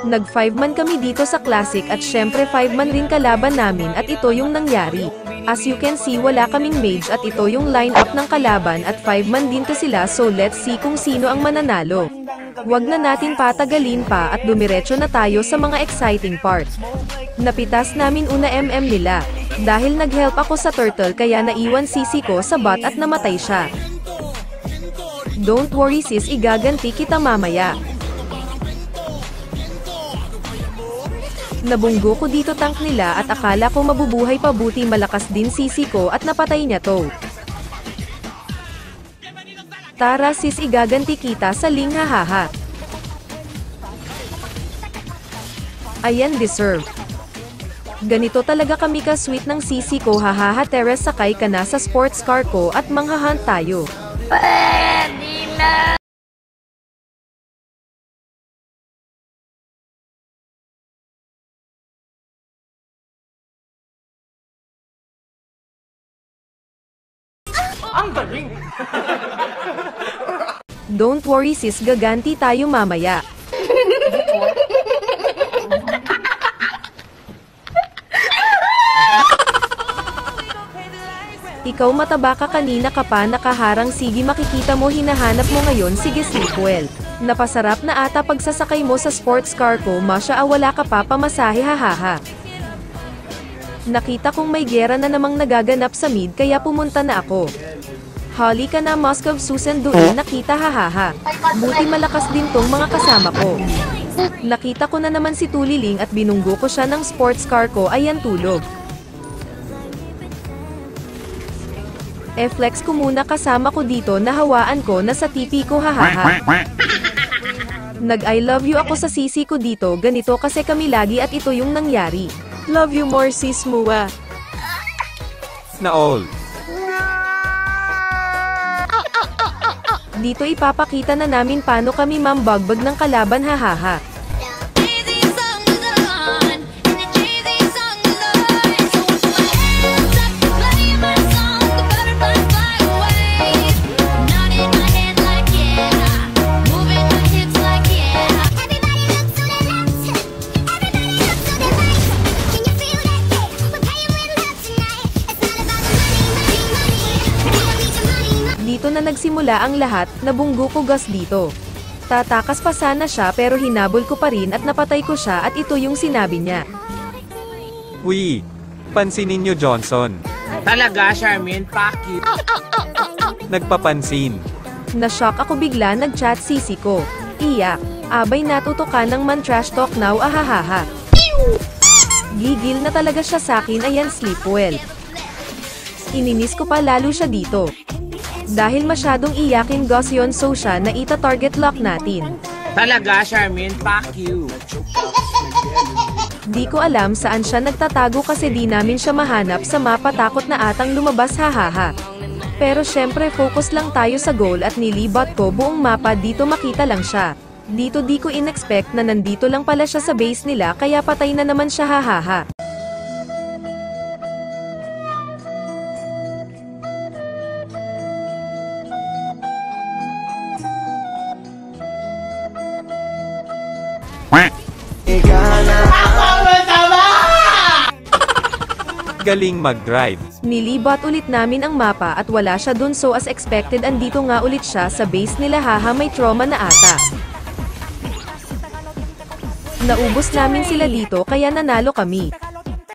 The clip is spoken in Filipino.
Nag 5 man kami dito sa Classic at syempre 5 man rin kalaban namin at ito yung nangyari. As you can see wala kaming mage at ito yung line-up ng kalaban at 5 man din to sila, so let's see kung sino ang mananalo. Wag na natin patagalin pa at dumiretso na tayo sa mga exciting part. Napitas namin una nila. Dahil nag-help ako sa turtle kaya naiwan CC ko sa bot at namatay siya. Don't worry sis, igaganti kita mamaya. Nabunggo ko dito tank nila at akala ko mabubuhay pa, buti malakas din CC ko at napatay niya to. Tara sis, igaganti kita sa ling, hahaha. Ayan, deserve. Ganito talaga kami ka-sweet ng CC ko, hahaha. Teres, sakay ka na sa sports car ko at manghahunt tayo. Pwede na! Ang galing! Don't worry sis, gaganti tayo mamaya. Ikaw mataba ka, kanina ka pa nakaharang, sige makikita mo, hinahanap mo ngayon, sige sleep well. Napasarap na ata pagsasakay mo sa sports car ko, masya, wala ka pa pamasahe, hahaha. Nakita kong may gera na namang nagaganap sa mid kaya pumunta na ako. Hali ka na Moscow, susunduin nakita, hahaha. Buti malakas din tong mga kasama ko. Nakita ko na naman si Tuliling at binunggo ko siya ng sports car ko, ayan tulog. Flex ko muna kasama ko dito, nahawaan ko na sa TP ko, hahaha. Nag I love you ako sa CC ko dito, ganito kasi kami lagi at ito yung nangyari. Love you more sis Mua. Na all. Dito ipapakita na namin paano kami mambagbag ng kalaban, hahaha. Dito na nagsimula ang lahat, nabunggo ko gas dito. Tatakas pa sana siya pero hinabol ko pa rin at napatay ko siya at ito yung sinabi niya. Uy, pansinin nyo Johnson. Talaga, Charmaine, paki. Nagpapansin. Na-shock ako bigla, nag-chat CC ko. Iyak, abay natutukan ng man trash talk now, ahahaha. Gigil na talaga siya sakin, ayan sleep well. Ininis ko pa lalo siya dito. Dahil masyadong iyakin gas yon, so siya na ita-target lock natin. Talaga, Charmaine, fuck you. Di ko alam saan siya nagtatago kasi di namin siya mahanap sa mapa, takot na atang lumabas, hahaha. Pero syempre focus lang tayo sa goal at nilibat ko buong mapa, dito makita lang siya. Dito di ko in-expect na nandito lang pala siya sa base nila kaya patay na naman siya, hahaha. Galing mag-drive. Nilibat ulit namin ang mapa at wala siya dun, so as expected andito nga ulit siya sa base nila, haha, may trauma na ata. Naubos namin sila dito kaya nanalo kami.